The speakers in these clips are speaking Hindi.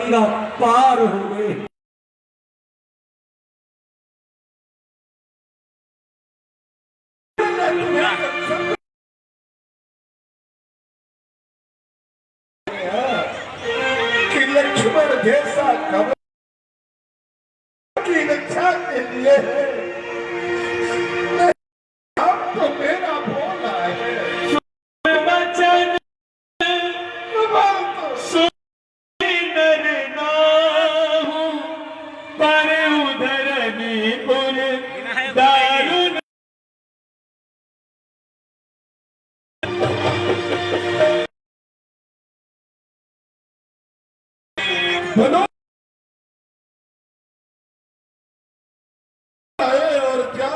गंगा पार हो गए। कि लक्ष्मण जैसा कवच की रक्षा के लिए अब तो मेरा भोला है। बचन पर उधरनीपुर दारुण बोलो और क्या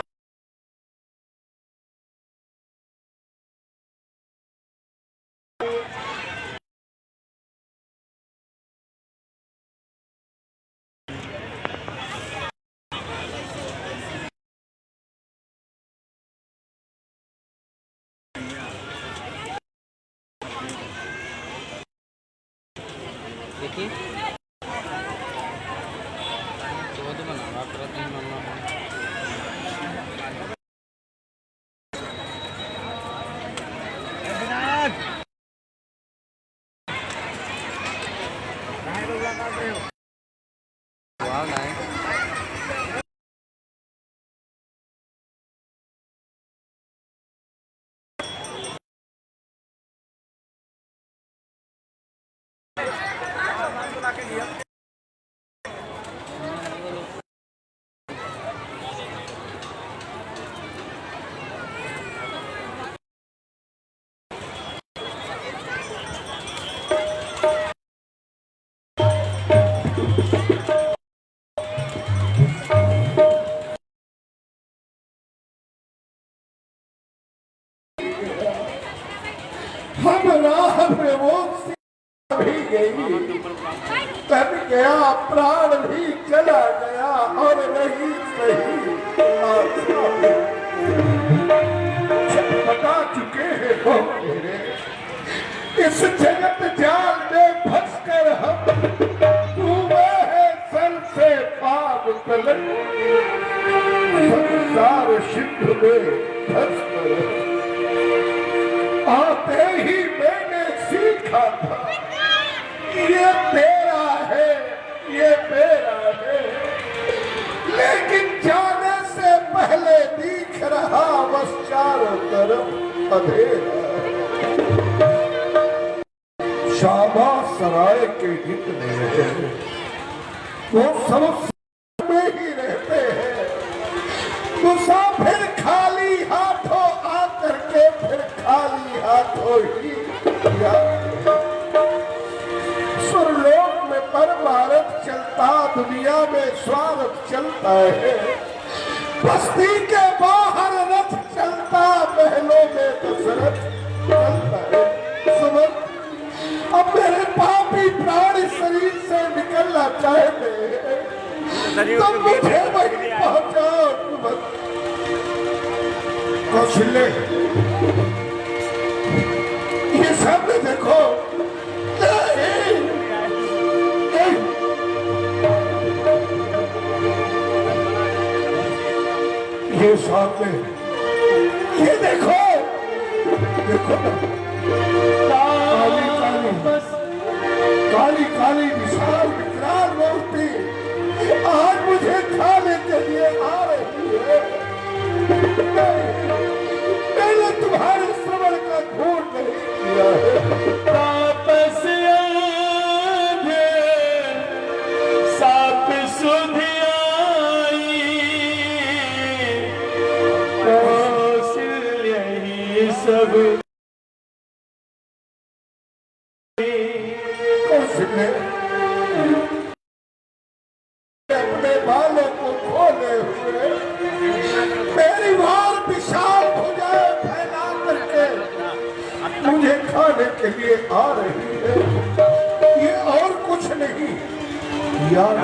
देखिए तो बनावा प्रति वाह नाइस हम राह में वो भी गई, तन गया प्राण भी चला गया और नहीं सही बता चुके हैं हो मेरे इस जगत जाल में फंस कर हम डूबे हैं सर से पाप तलक संसार सिंधु में फंस कर आते ही मैंने सीखा था ये तेरा है ये मेरा है, लेकिन जाने से पहले दिख रहा बस चारों तरफ अंधेरा। शाबाश सराय के जितने हैं वो सब में ही रहते हैं, मुसाफिर खाली हाथों आकर के फिर खाली हाथों ही सुरलोक में परमारथ चलता, दुनिया में स्वार्थ चलता है, बस्ती के बाहर रथ चलता, महलों में दशरथ चलता है। समझ अब मेरे पापी प्राण शरीर से निकलना चाहते हैं तो मुझे वहीं पहुंचाओ। कौशल्य ये सामने देखो, ये सामने ये देखो देखो काली काली काली काली विशाल विकराल मूर्ति आज मुझे खाने के लिए आ रही है। मैंने तुम्हारे श्रवण का घूर नहीं किया है। तापस आधे साप सुधियाई, कौशल्य ही सब कौशल्य अपने बालों को खोले हुए मेरी वार विशाल भुजाएं फैला करके मुझे खाने के लिए आ रही है। ये और कुछ नहीं यार,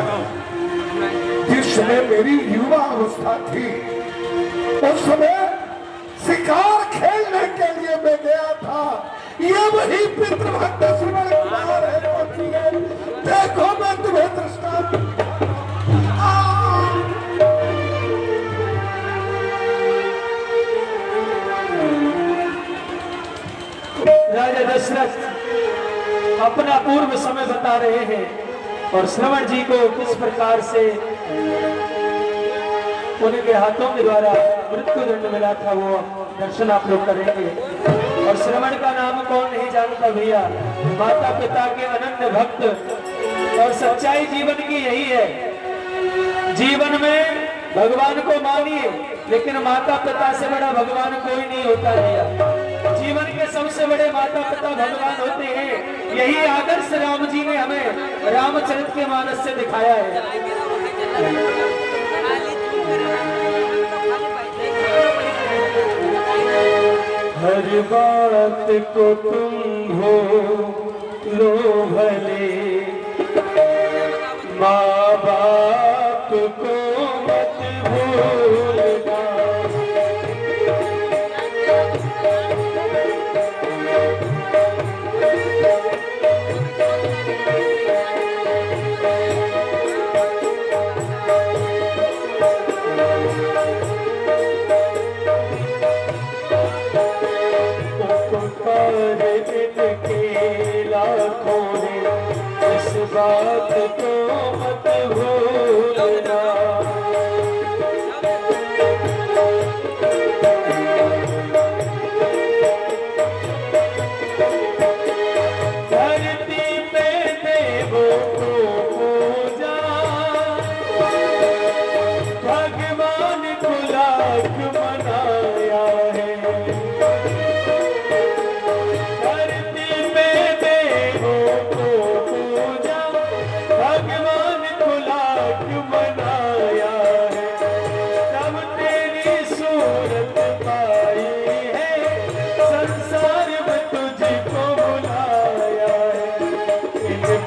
जिस समय मेरी युवा अवस्था थी उस समय शिकार खेलने के लिए मैं गया था, ये वही पितृभक्त श्रवण कुमार है। देखो मैं दशरथ अपना पूर्व समय बता रहे हैं और श्रवण जी को किस प्रकार से उनके हाथों के द्वारा मृत्यु दंड मिला था वो दर्शन आप लोग करेंगे। और श्रवण का नाम कौन नहीं जानता भैया, माता पिता के अनन्य भक्त। और सच्चाई जीवन की यही है, जीवन में भगवान को मानिए लेकिन माता पिता से बड़ा भगवान कोई नहीं होता भैया। जीवन के सबसे बड़े माता पिता भगवान होते हैं। यही आदर्श राम जी ने हमें रामचरित के मानस से दिखाया है। हर बात को तुम भूलो भले, माँ बाप को मत भूलना। इस बात को मत भूलना। धरती पे देवों को पूजा, भगवान को लाख मनाया है।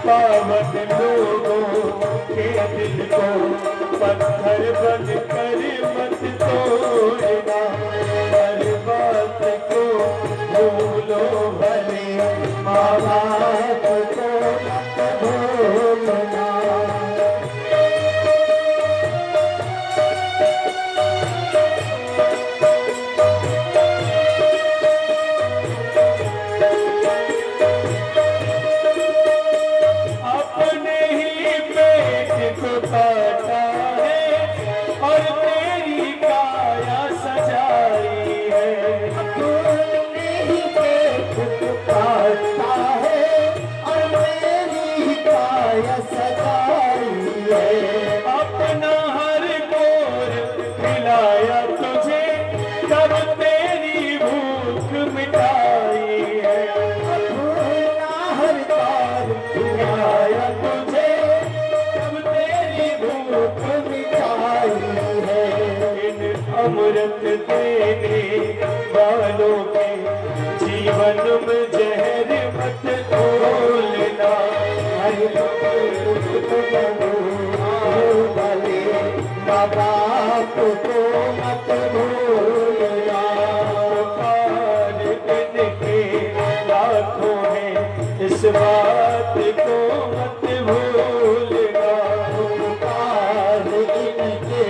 पावन लोगों के दिल को पत्थर बन कर मत तोड़ना। हर बात को भूलो भले, माँ बाप को मत भूलना। काटा है और तेरी काया सजाई है। तूने ही पेट को काटा है और तेरी काया सजाई है। अपना हर गोर खिलाया तुझे, तब तेरी भूख मिटाई है। अपना हर गोर खिलाया तुझे, अमृत देने वालों के जीवन में जहर मत घोलना। भले माँ बाप को मत भूलना। पार इनके लाखों हैं, इस बात को मत भूलना। पार इनके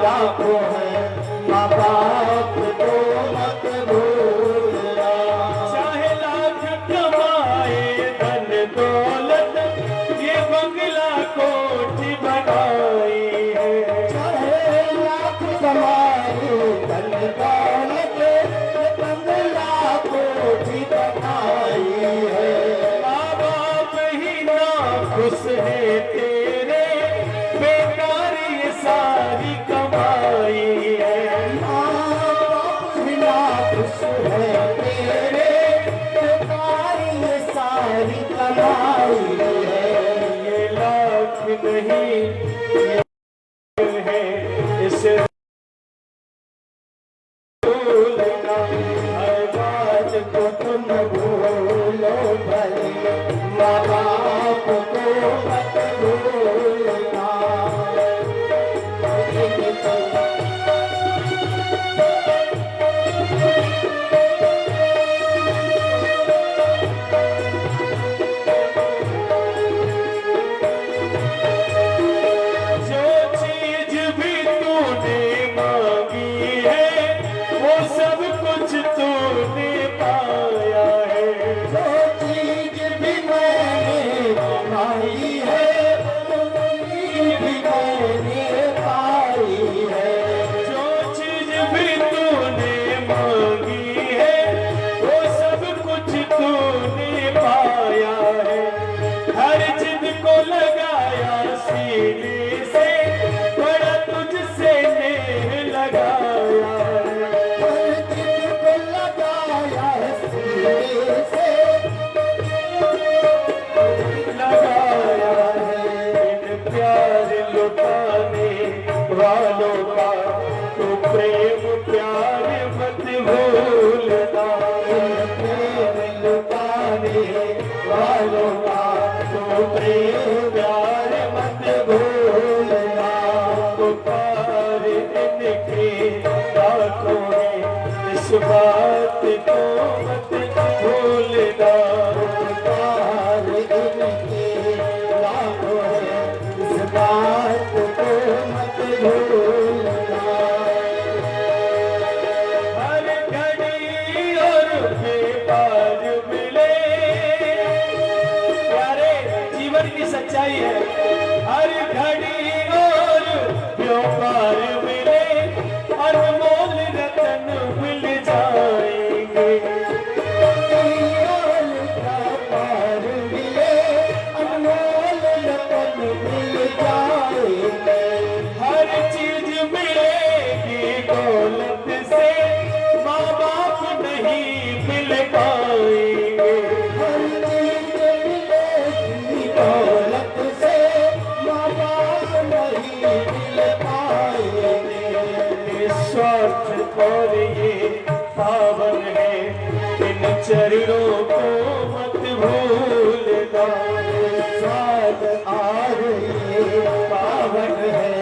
लाखों हैं, माँ बाप को मत भूलना। चाहे लाख कमाए धन दौलत, ये बंगला कोठी बनाई है। चाहे लाख कमाए धन दौलत, ये बंगला कोठी बनाई है। माँ बाप ही ना खुश है तेरे, बेकार ये सारी कमाई है। है तेरे, बेकारी ये सारी कमाई है। ये लाख नहीं है, इसे भूलना। हर बात को तुम भूलो भले, माँ बाप को मत भूलना। जो चीज भी तूने सीने से बड़ा तुझसे नेह लगाया हर चीज को लगाया है सीने से लगाया है इन प्यार लुटाने वालों का तो प्रेम प्यार मत भूलना प्रेम लुटाने वालों का तो प्रेम प्यार मत भूलना पुकार इनके लाखों है इस बात को मत भूलना पुकार इनके लाखों है इस बात को मत भूलना हर घड़ी और बेपार मिले प्यारे जीवन की सच्चाई है हर घड़ी और व्यापार मिले अनमोल रतन मिल जाएंगे अनमोल का पार मिले अनमोल रतन मिल जाएंगे हर चीज मिलेगी दौलत से माँ बाप नहीं मिल पाएंगे हर चीज मिलेगी दौलत से माँ बाप नहीं मिल पाएंगे निस्वार्थ और ये पावन है इन चरणों को मत भूलना स्वाद और ये पावन है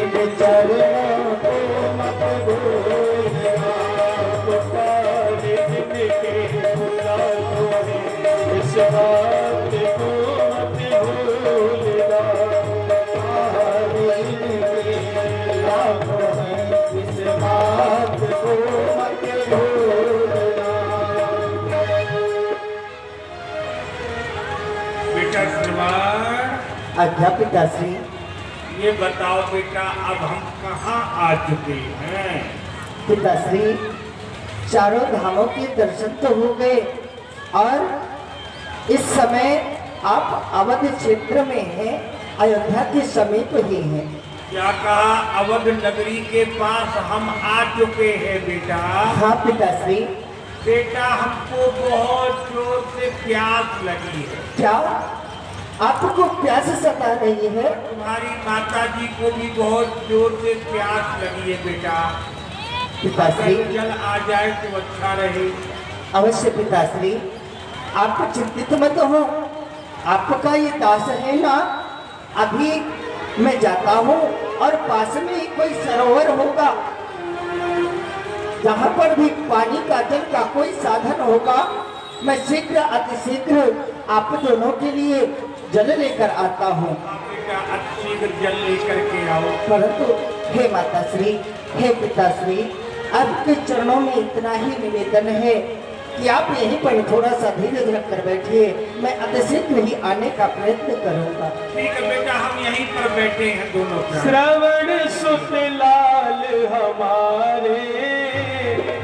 इन चरणों को मत भूलना पुकार इनके लाखों है इस बात को मत भूलना लाखों है इस बात को मत भूलना बेटा श्रीमान अच्छा पिताश्री ये बताओ बेटा अब हम कहाँ आ चुके हैं। पिताश्री चारों धामों के दर्शन तो हो गए और इस समय आप अवध क्षेत्र में हैं अयोध्या के समीप ही हैं क्या कहा अवध नगरी के पास हम आ चुके हैं बेटा। हाँ पिताश्री बेटा हमको बहुत जोर से प्यास लगी है। क्या आपको प्यास सता रही है तुम्हारी माता जी को भी बहुत जोर से प्यास लगी है बेटा। पिताश्री अगर जल आ जाए तो अच्छा रहे। अवश्य पिताश्री आप चिंतित मत हो आपका ये दास है ना अभी मैं जाता हूँ और पास में ही कोई सरोवर होगा जहाँ पर भी पानी का जल का कोई साधन होगा मैं शीघ्र अतिशीघ्र आप दोनों के लिए जल लेकर आता हूँ बेटा शीघ्र जल लेकर के आओ। परंतु हे माताश्री हे पिताश्री आपके चरणों में इतना ही निवेदन है कि आप यहीं पर थोड़ा सा धीरज रख कर बैठिए मैं अतिशीघ्र ही आने का प्रयत्न करूंगा। ठीक है बेटा हम यहीं पर बैठे हैं दोनों प्राण। श्रवण सुत लाल हमारे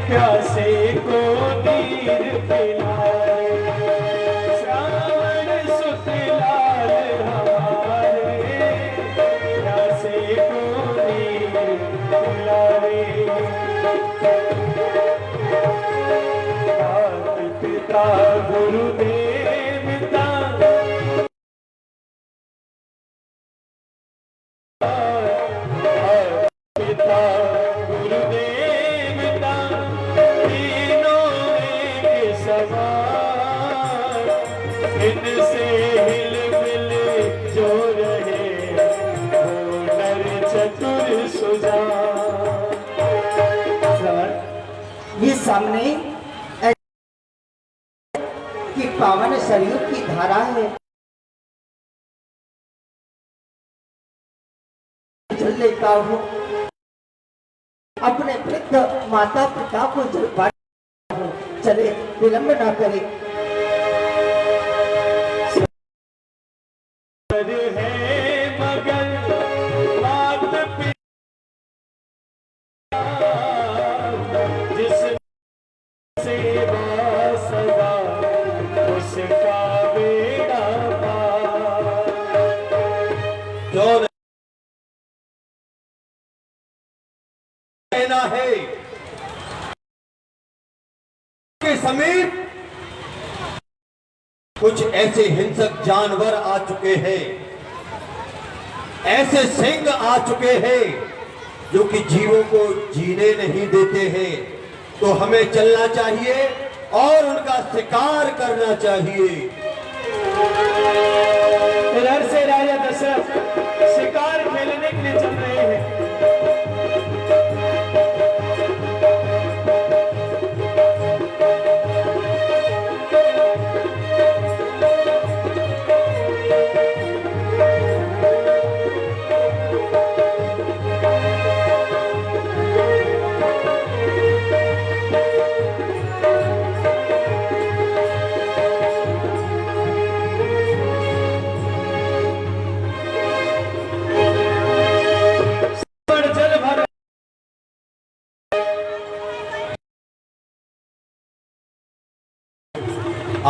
प्यासे को नीर पिलाए श्रवण सुत लाल हमारे प्यासे को नीर पिलाए माता पिता गुरुदेव पिता गुरुदेव तीनों एक समान इनसे हिल मिल जो रहे वो नर चतुर सुजान। श्रवण ये सामने कि पावन सरयू की धारा है जल लेता हूँ अपने वृद्ध माता पिता को जल पाता हूँ चले विलंब ना करे है मगर मात पिता जिस सेवा सदा उसका बेड़ा पार। कहना है के समीप कुछ ऐसे हिंसक जानवर आ चुके हैं, ऐसे सिंह आ चुके हैं जो कि जीवों को जीने नहीं देते हैं। तो हमें चलना चाहिए और उनका शिकार करना चाहिए। इधर से राजा दशरथ शिकार खेलने के लिए चल रहे हैं।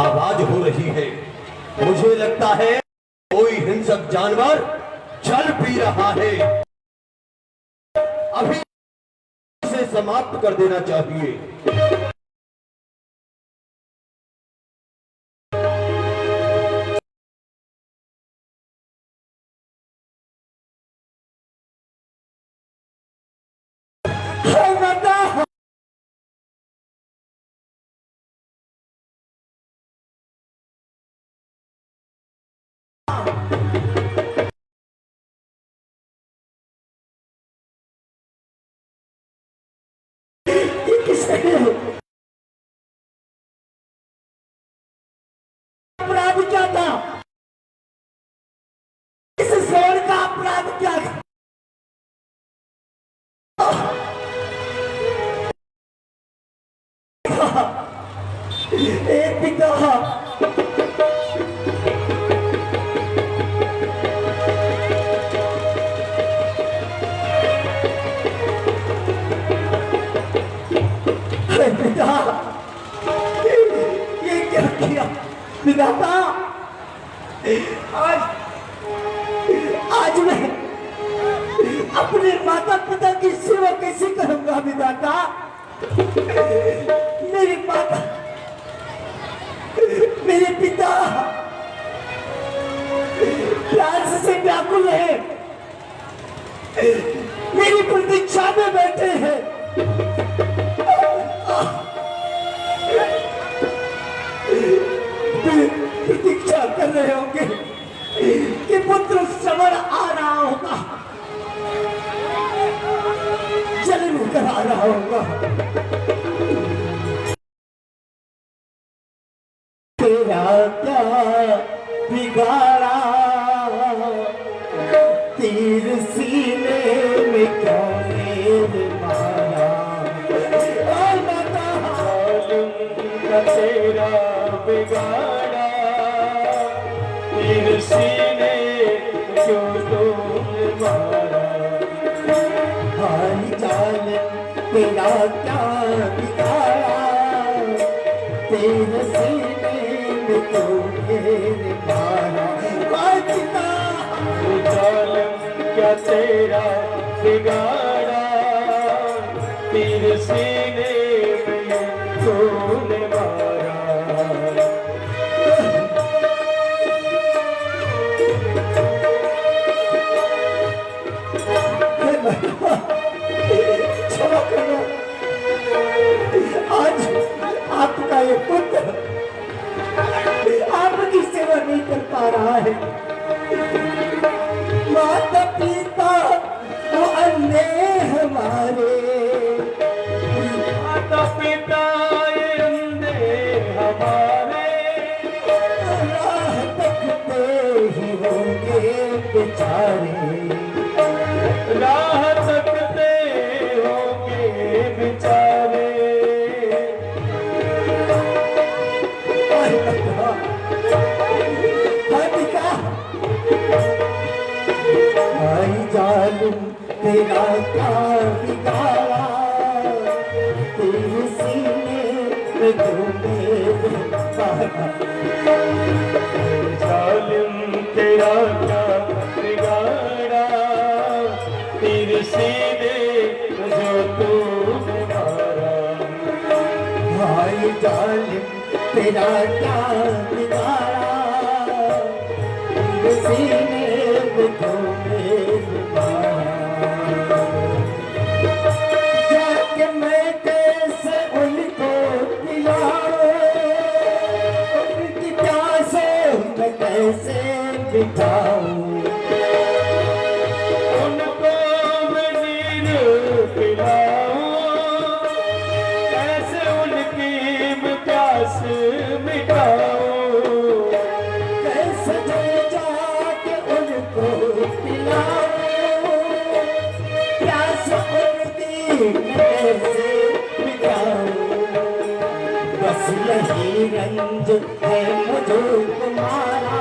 आवाज हो रही है, मुझे लगता है कोई हिंसक जानवर जल पी रहा है। अभी इसे समाप्त कर देना चाहिए। अपराध क्या था? इस स्वर्ण का अपराध क्या था? ए पिता, पिता, ये क्या किया? विधाता, आज मैं अपने माता पिता की सेवा कैसे करूंगा? विधाता, मेरी माता, मेरे पिता प्यार से व्याकुल है, मेरी प्रतीक्षा में बैठे हैं। प्रतीक्षा कर रहे होंगे कि पुत्र समर आ रहा होगा, जन्म कर आ रहा होगा। तेरा क्या बिगाड़ा, तीर सीने में क्यों मेरे मारा? तेरा बिगाड़ा, तीर सीने क्यों तूने मारा? हाय जान तेरा क्या बिगाड़ा, तेरे सीने में क्यों मेरे मारा? हाय पिता, जालिम क्या तेरा बिगाड़ा, तीर सीने में तूने मारा? क्षमा करो, आज आपका ये पुत्र आपकी सेवा नहीं कर पा रहा है। माता पिता वो अन्य हमारे, माता पिता ये अंधे हमारे, राह तकते ही होंगे बेचारे, राह तकते होंगे बेचारे। आई जालूं तेरा क्या बिगाड़ा, तेरे सीने में क्यों मेरे मारा? जालिम तेरा क्या बिगाड़ा, तीर सीने जो तू तेरा क्या बिगाड़ा सीने में जाके मैं कैसे उनको पिलाऊं, उनकी प्यासे मैं कैसे बिठाऊं, उनको मैं नींद पिलाऊं, कैसे उनकी मैं प्यास मिटाऊं, कैसे जाके उनको पिलाऊं, प्यास उनकी कैसे मिटाऊं, बस यही रंज है मुझे तुम्हारा,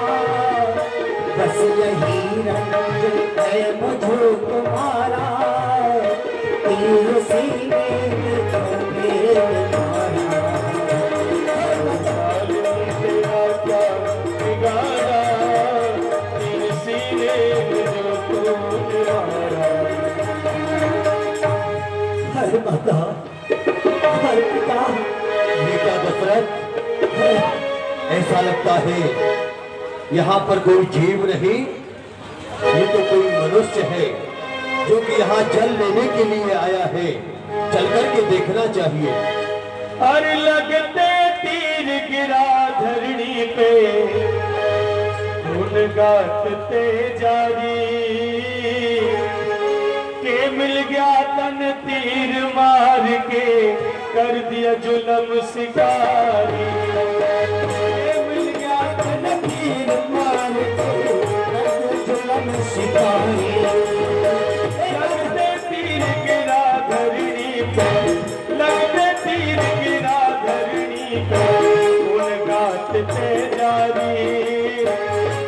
बस यही रंज है मुझे तुम्हारा, तीर सीने में तो मेरे मारा। तेरा क्या बिगाड़ा, तेरे सीने में जो तूने मारा। हर माता हर पिता बेटा दशरथ, ऐसा लगता है यहाँ पर कोई जीव नहीं, ये तो कोई मनुष्य है जो कि यहाँ जल लेने के लिए आया है। चल करके देखना चाहिए। अरे लगते तीर गिरा धरणी पे, खून गाटते जारी, के मिल गया तन तीर मार के, कर दिया जुलम शिकारी, के मिल गया तन तीर मार के, कर दिया जुलम शिकारी, लगते तीर गिरा धरणी पे, लगते तीर गिरा धरणी पे, खून गाटते जारी,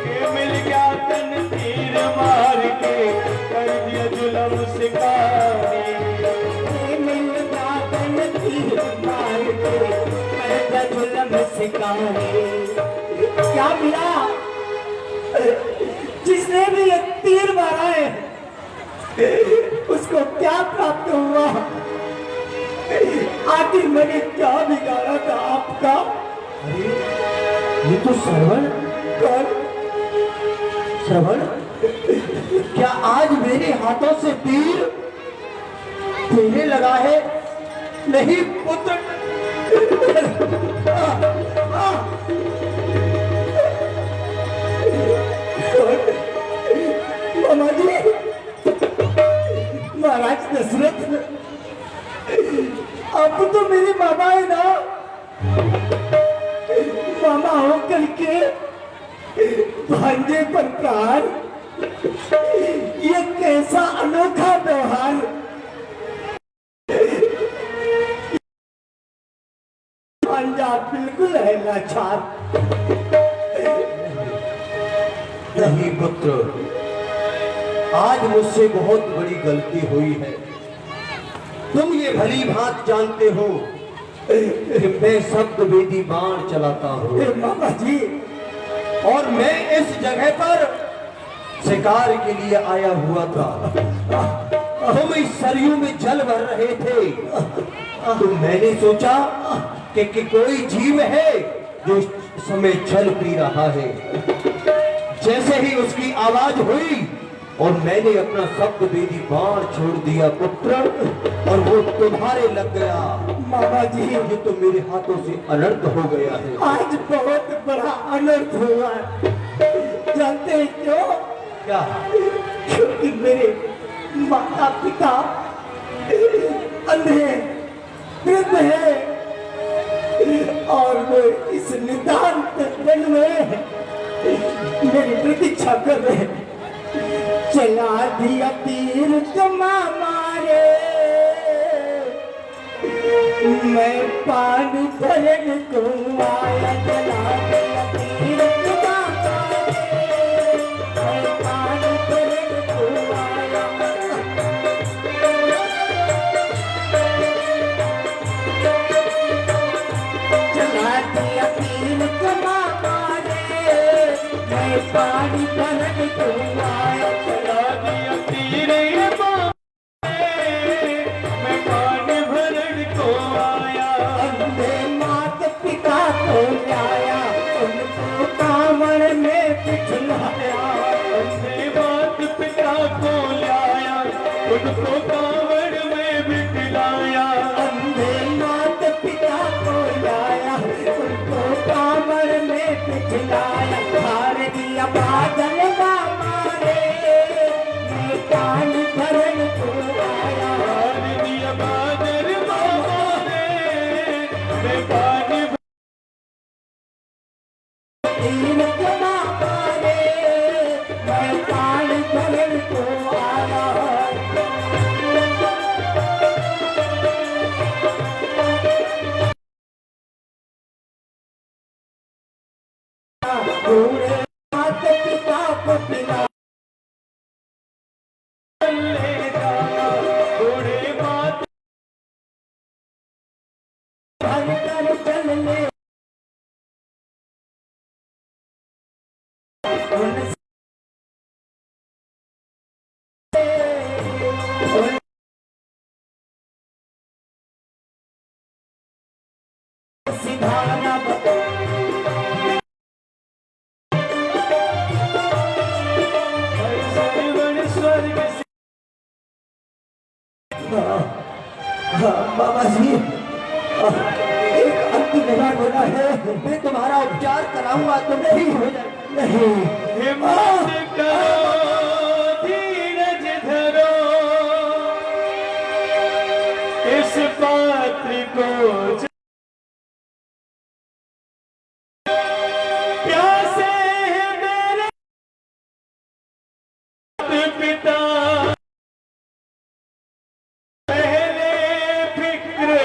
के मिल गया तन तीर मार के, कर दिया जुलम शिकारी, मिल जातन तीर मार के कर दिया जुल्म शिकारी। क्या मिला? जिसने भी ये तीर मारा है उसको क्या प्राप्त हुआ? आखिर मैंने क्या बिगाड़ा था आपका? ये तो श्रवण, कौन? श्रवण, क्या आज मेरे हाथों से तीर तेरे लगा है? नहीं पुत्र, मामा जी, महाराज दशरथ, आप तो मेरे मामा है ना? मामा होकर के भांजे पर प्राण, ये कैसा अनोखा व्यवहार! भांजा बिल्कुल है लाचार। नहीं पुत्र, आज मुझसे बहुत बड़ी गलती हुई है। तुम ये भली भांत जानते हो कि मैं शब्द वेदी बाण चलाता हूँ, मामा जी, और मैं इस जगह पर शिकार के लिए आया हुआ था। तुम इस सरयू में जल भर रहे थे, तो मैंने सोचा कि कोई जीव है जो इस समय जल पी रहा है। जैसे ही उसकी आवाज हुई और मैंने अपना शब्द वेदी बाण छोड़ दिया पुत्र, और वो तुम्हारे लग गया। मामा जी, ये तो मेरे हाथों से अनर्थ हो गया है। आज बहुत बड़ा अनर्थ हुआ है। जानते हैं क्यों? क्या? क्योंकि मेरे माता पिता अंधे वृद्ध हैं, और वो इस नितांत वन में मेरी प्रतीक्षा कर रहे हैं। चला दिया तीर कमा मारे, मैं पानी भरने को आया। चला दिया तीर कमा मारे, मैं पानी भरने को आया। चला दिया तीर कमा मारे, मैं पानी भरने को आया। चला दिया तीर मैं पानी भरने को आया। अंधे माता पिता को उनको कांवड़ में बिठलाया, अंधे मात पिता को लाया, उनको कांवड़ में बिठलाया, हार दिया बादल का मारे, मैं कान भरन को आया, हार दिया बादल मारे, मैं कान तीन जमा मारे, मैं कान भरन को आया। बूढ़े मात पिता को पिला ले जाया, बूढ़े मात भर कर चल ले, सिधारा सरवण स्वर्ग से बाबा जी, एक अंतिम विवाह होना है, मैं तुम्हारा उपचार कराऊंगा तो नहीं हो जाए, नहीं हिम्मत करो, धीरज धरो, इस पात्र को प्यासे हैं मेरे पिता, पहले फिक्र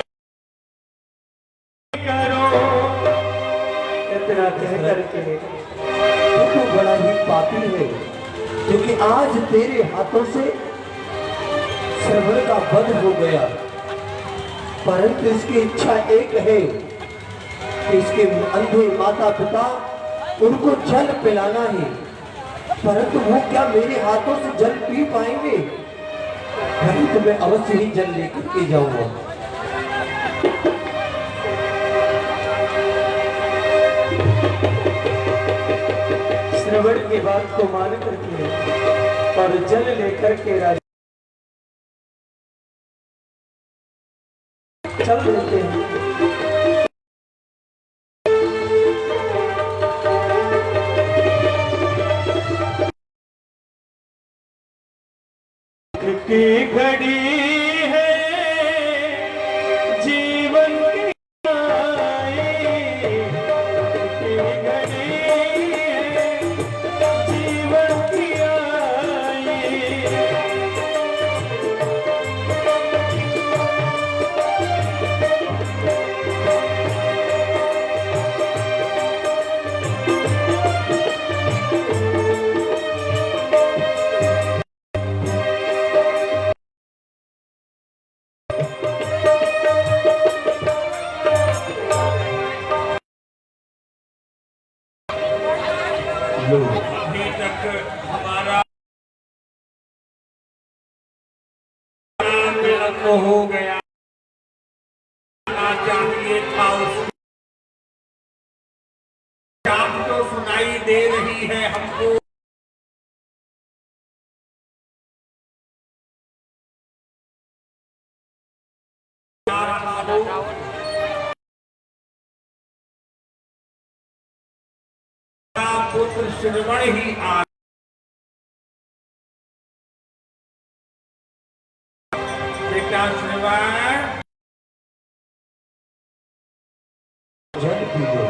करो। इतना कह करके तू बड़ा ही पापी है, क्योंकि आज तेरे हाथों से श्रवण का वध हो गया, परंतु इसकी इच्छा एक है कि इसके अंधे माता पिता उनको जल पिलाना है, परंतु वो क्या मेरे हाथों से जल पी पाएंगे? कहीं तो मैं अवश्य ही जल लेकर के जाऊंगा। श्रवण की बात को मान करके और जल लेकर के राजा चल देते हैं। की घड़ी है जीवन की आई, की घड़ी है जीवन की आई। अभी तक हमारा विलंब हो गया, चाहिए था उसको शाम तो सुनाई दे रही है हमको, पुत्र श्रवण ही आ बेटा श्रवण जल पी लो।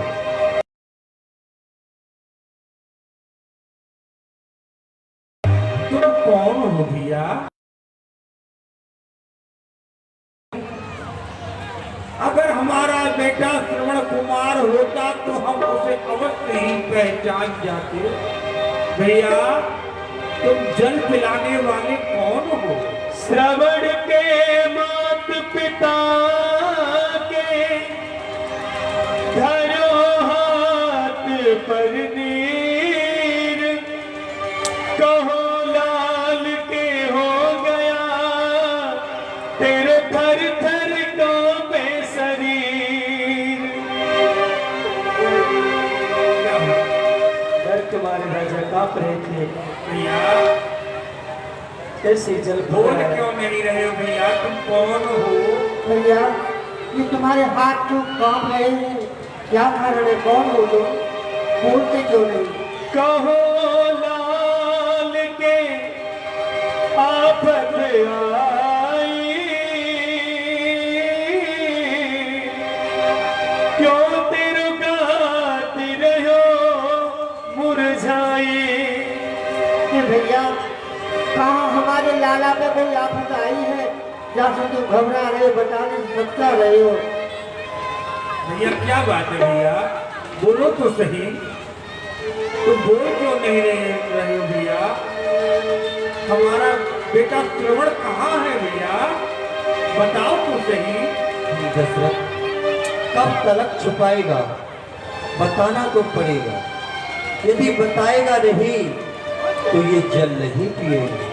तुम कौन हो भैया? अगर हमारा बेटा श्रवण कुमार होता तो हम उसे अवश्य ही पहचान जाते। भैया तुम जल पिलाने वाले कौन हो? श्रवण के मात पिता के धरो हाथ पर नीर, कहो लाल के हो गया तेरे थर थर कांपे शरीर। डर के मारे राजा कांप रहे थे। भैया कैसे जल बोल क्यों नहीं रहे हो भैया? तुम कौन हो? भैया ये तुम्हारे हाथ क्यों कांप रहे हैं? क्या कारण है? कौन हो तुम? बोलते क्यों नहीं? कहो लाल के आफत आई, क्यों तिरुगाती रहो मुरझाई। कि भैया कहाँ हमारे लाला पे कोई आफत आई है? जैसे तुम घबरा रहे हो, बता नहीं सकता रहे हो। भैया क्या बात है भैया? बोलो तो सही। तुम बोल क्यों नहीं रहे हो भैया? हमारा बेटा श्रवण कहाँ है भैया? बताओ तो सही। दशरथ कब तलक छुपाएगा? बताना तो पड़ेगा। यदि बताएगा नहीं तो ये जल नहीं पिएगा।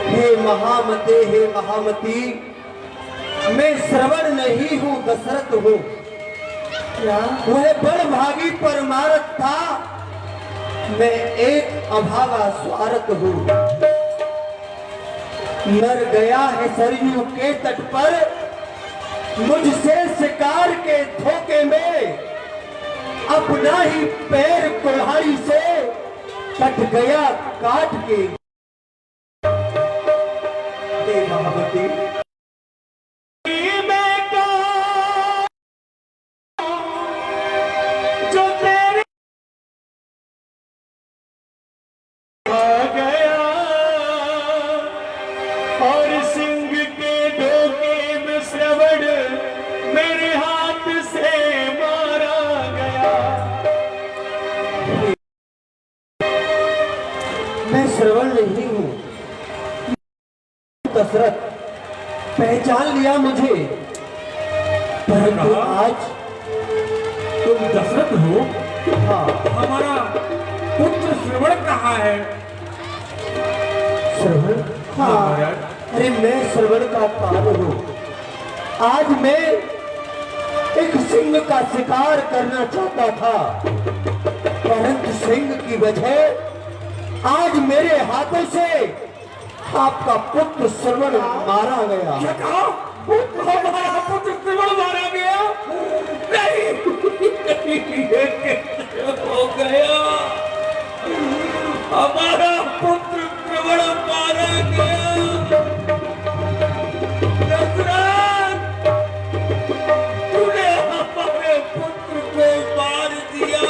हे महामते, हे महामती, मैं श्रवण नहीं हूँ, दशरथ हूँ। क्या? वह बड़भागी परमारथ था, मैं एक अभागा स्वार्थ हूँ। मर गया है सरयू के तट पर, मुझसे शिकार के धोखे में अपना ही पैर कुल्हाड़ी से कट गया काट के। हे महामती, जो तेरे आ गया और सिंह के धोखे में श्रवण मेरे हाथ से मारा गया। मैं श्रवण नहीं हूँ दशरथ, पहचान लिया मुझे, परंतु आज तुम दशरथ हो? हाँ हमारा पुत्र श्रवण कहाँ है? श्रवण, हाँ हाँ महाराज। अरे मैं श्रवण का काल हूँ। आज मैं एक सिंह का शिकार करना चाहता था, परंतु सिंह की वजह आज मेरे हाथों से आपका पुत्र श्रवण मारा गया। क्या कहा? हमारा पुत्र श्रवण मारा गया? नहीं, ये कैसे हो गया? हमारा पुत्र श्रवण मारा गया। दशरथ, तूने हमारे पुत्र को मार दिया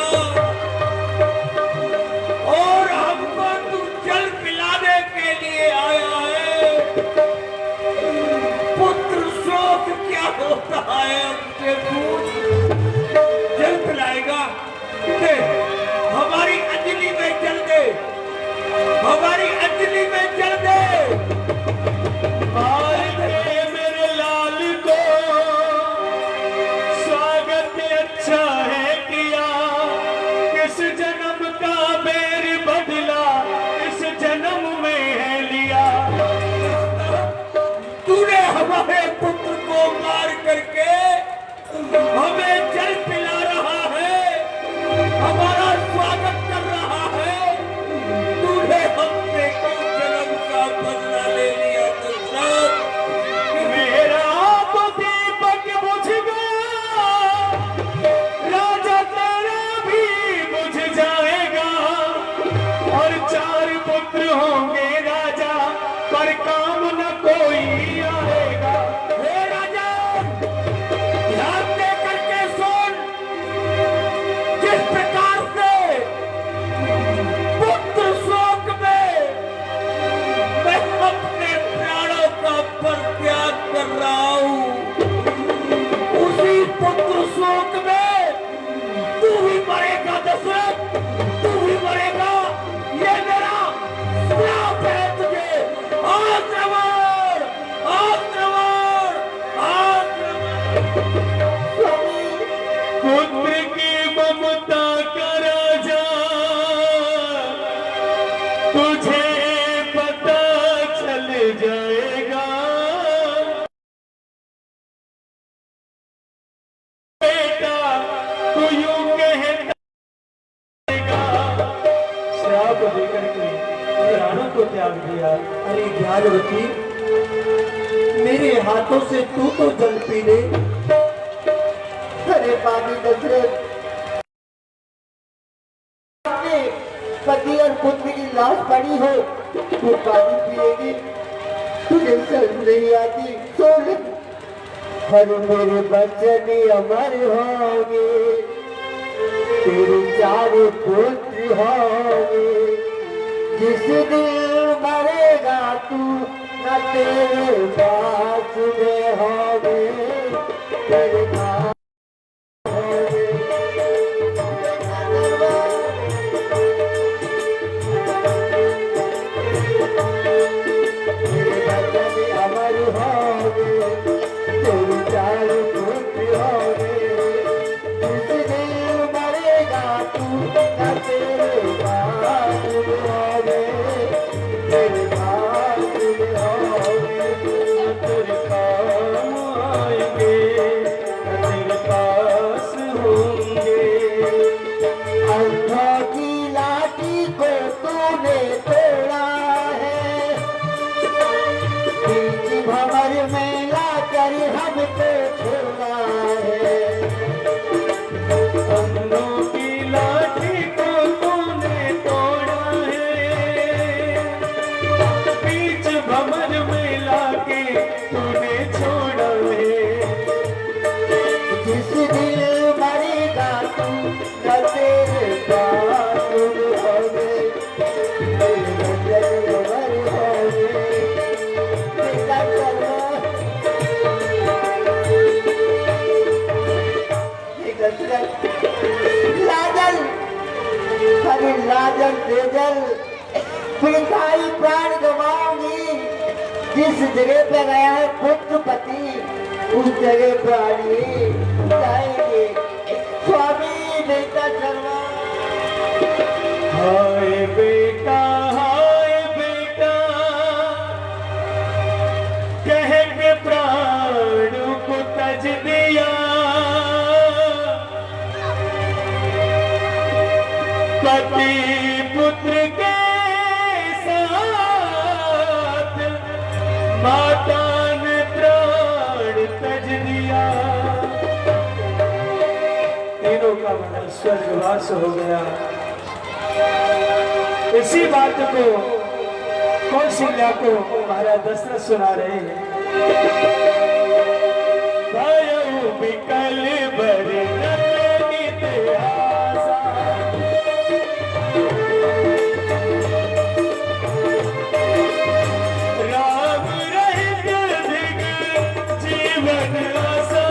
और हमको तू जल पिलाने के लिए आया है। पुत्र शोक क्या होता है? हमसे पूछ। जल पिलाएगा? दे, हमारी अंजलि में जल दे, हमारी अंजलि में जल दे। मार के मेरे लाल को स्वागत अच्छा है किया, किस जन्म का बेर बदला इस जन्म में है लिया। तूने हमारे पुत्र को मार करके हमें जल पिला रहा है, हमारा स्वागत कर रहा है। तूने हमसे कौन जन्म का बदला ले लिया दशरथ? मेरा तो दीपक बुझ गया, राजा तेरा भी बुझ जाएगा, और 4 पुत्र होंगे राजा, पर काम न कोई आएगा। हे राजा, ध्यान दे करके सुन। जिस प्रकार से पुत्र शोक में मैं अपने प्राणों का परित्याग कर रहा हूँ, उसी पुत्र शोक में तू भी मरेगा दशरथ, तू भी मरेगा। ये मेरा को देकर के प्राणों को त्याग दिया। अरे ज्ञानवती, मेरे हाथों से तू तो जल पी ले। अरे पापी दशरथ, अपने पति और पुत्र की लाश पड़ी हो, तू पानी पिएगी? तुझे शर्म नहीं आती? सोच, हर मेरे बच्चन अमर होंगे, तेरे चारों पुत्र होंगे। जिस दिन मरेगा तू, न तेरे पास में होंगे, तेरे पास होंगे। तेरे बच्चन अमर होंगे, तेरे चारों पुत्र होंगे। जिस दिन मरेगा तू, न तेरे पास में होंगे, तेरे पास में होंगे। तेरे काम आएंगे, तेरे पास होंगे। अंधों की लाठी को तूने तोड़ा है, बीच भंवर में लाकर हमको छोड़ा है। अंधों की लाठी को तूने तोड़ा है, बीच भंवर में लाके तूने छोड़ा है। जिस दिन मरेगा तू, न तेरे पास होंगे, तेरे बच्चन अमर होंगे। बेटा चलो, ये दशरथ, लाजल, अरे लाजल तेजल, पिताई प्राण गवाऊंगी। जिस जगह पे गया है पुत्र पति, उस जगह प्राणी जाएंगे। स्वामी बेटा शर्मा, हाय बेटा, हाय बेटा, कह के प्राण को तज दिया। पति पुत्र के साथ माता ने प्राण तज दिया। तीनों का मन स्वर्गवास हो गया। इसी बात को कौशल्या को महाराज दशरथ सुना रहे हैं। भयउ विकल बरनत नित आसा, राम रहित धिग जीवन आसा।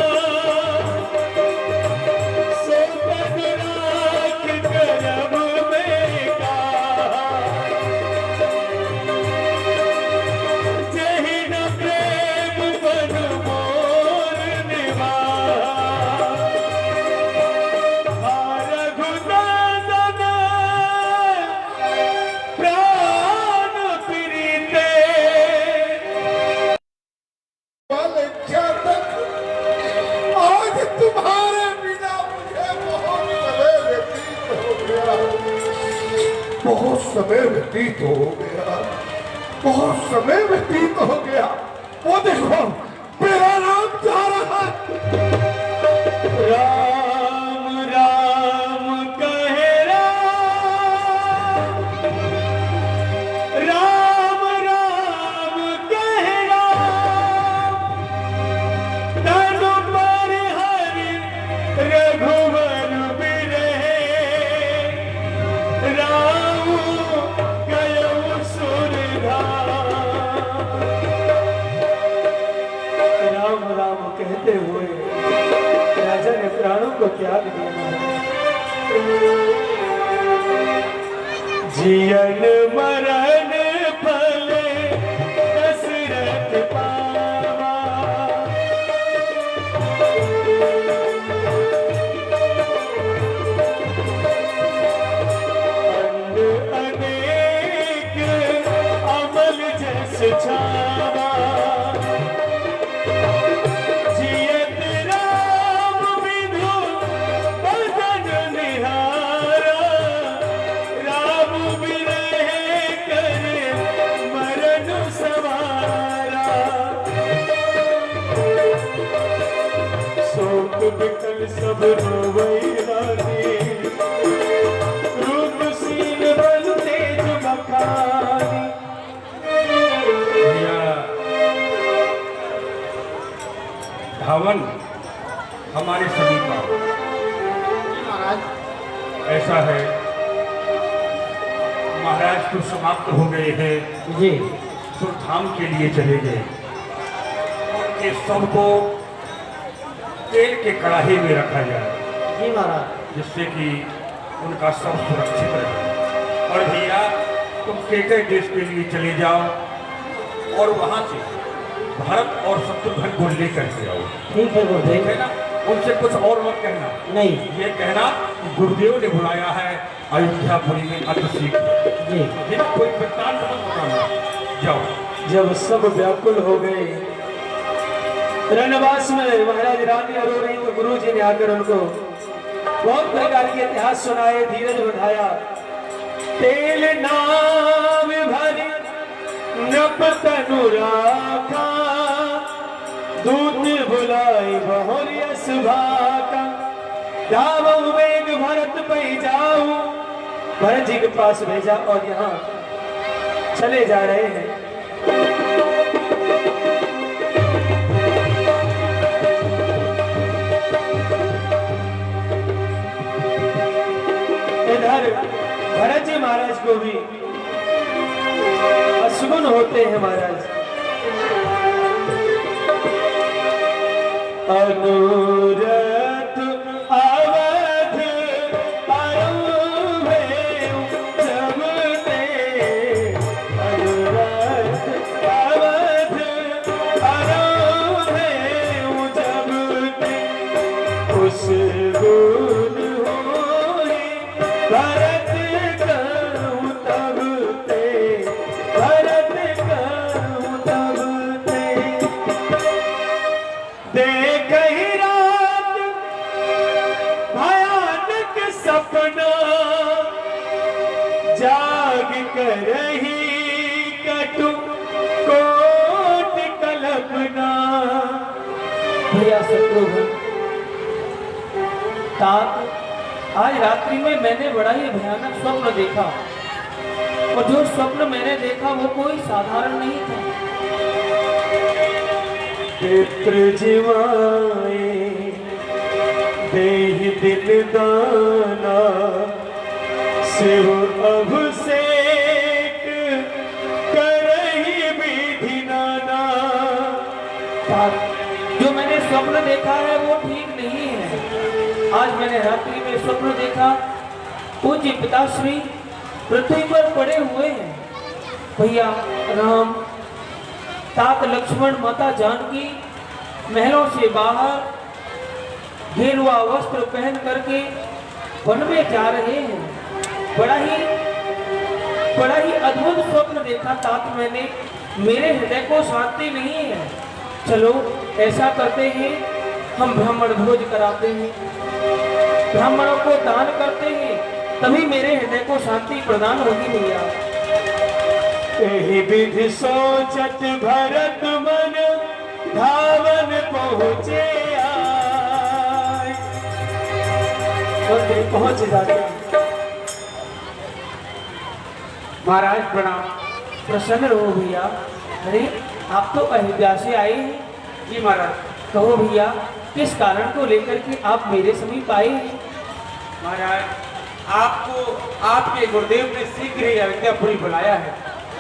सो पद राख करम में कहा, जहि न प्रेम बन मोर निवाहा। रघुनंदन प्राण प्रीते, वाले क्या तक आज तुम्हारे बिना मुझे बहुत समय व्यतीत हो गया, बहुत समय व्यतीत हो गया। वो देखो मेरा नाम जा रहा है। राम राम कहे राम, राम राम कहे राम। तनु पर हरि रघुवर बिरहे, राम गयो सुरधाम। राम राम कहते हुए राजा ने प्राणों को त्याग दिया। जियन मरण फल दशरथ पावा, अंड अनेक अमल जस छावा। जियत राम विधु बदन निहारा, राम बिन सब रोवई रानी रूप सीन बल तेज मखानी। भैया धावन हमारे सभी का ऐसा है, महाराज तो समाप्त हो गए हैं जी तो धाम के लिए चले गए। ये सबको तेल के कड़ाही में रखा जाए जी महाराज। जिससे कि उनका सब सुरक्षित रहे। और भैया तुम केके देश के लिए चले जाओ और वहां से भरत और शत्रुघ्न को लेकर के आओ। ठीक है गुरुदेव। ठीक है ना, उनसे कुछ और मत कहना। नहीं ये कहना गुरुदेव ने बुलाया है अयोध्यापुरी में अति शीघ्र। जी ये कोई वृत्तांत मत बताना, जाओ। जब सब व्याकुल हो गए रणवास में, महाराज रानी रो रही तो गुरु जी ने आकर उनको बहुत प्रकार के इतिहास सुनाए, धीरज बढ़ाया। तेल नाम भरी नप तनु राखा, दूत बुलाई बहुरियस भाका, जावऊ वेग भरत पै जाऊं, भरत जी के पास भेजा और यहाँ चले जा रहे हैं। इधर भरत जी महाराज को भी अशुभन होते हैं महाराज। अनुरथ अवध अरुभे जब ते, अनुरथ अवध अरुभे जब ते, उस गुण होई भरत कहूँ तब ते, भरत कहूँ तब ते। देख ही रात भयानक सपना, जाग कर ही कटु कोट कल्पना। भैया शत्रुघ्न, तात आज रात्रि में मैंने बड़ा ही भयानक स्वप्न देखा, और जो स्वप्न मैंने देखा वो कोई साधारण नहीं था। पितृ जीवाए देहि दिल दाना, शिव अभिषेक करहि विधि नाना। जो मैंने स्वप्न देखा है वो ठीक नहीं है। आज मैंने रात्रि में स्वप्न देखा, पूज्य पिताश्री पृथ्वी पर पड़े हुए हैं। भैया राम, तात लक्ष्मण, माता जानकी महलों से बाहर गेरुआ वस्त्र पहन करके वन में जा रहे हैं। बड़ा ही अद्भुत स्वप्न देखा तात मैंने, मेरे हृदय को शांति नहीं है। चलो ऐसा करते हैं, हम ब्राह्मण भोज कराते हैं, ब्राह्मणों को दान करते हैं, तभी मेरे हृदय को शांति प्रदान होगी भैया। यही विधि सोचत भरत मन धावन पहुँचे आए। मंदिर पहुँच जाते। महाराज प्रणाम। प्रसन्न रहो भैया। अरे आप तो अयोध्या से आए हैं। जी महाराज। कहो भैया, किस कारण को लेकर के आप मेरे समीप आए हैं? महाराज आपको आपके गुरुदेव ने शीघ्र ही अयोध्यापुरी बुलाया है।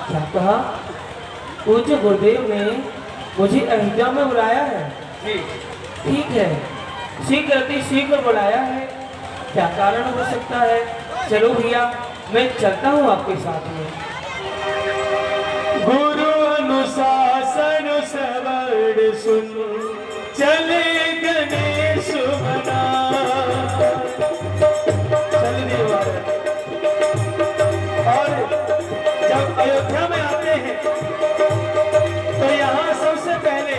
क्या कहा? पूज्य गुरुदेव ने मुझे अयोध्या में बुलाया है? जी ठीक है, शीघ्र अति शीघ्र बुलाया है। क्या कारण हो सकता है? चलो भैया, मैं चलता हूँ आपके साथ में। गुरु अनुशासन सवर्ण सुन, चले गणेश बना। चल दिए महाराज। और जब अयोध्या में आते हैं तो यहाँ सबसे पहले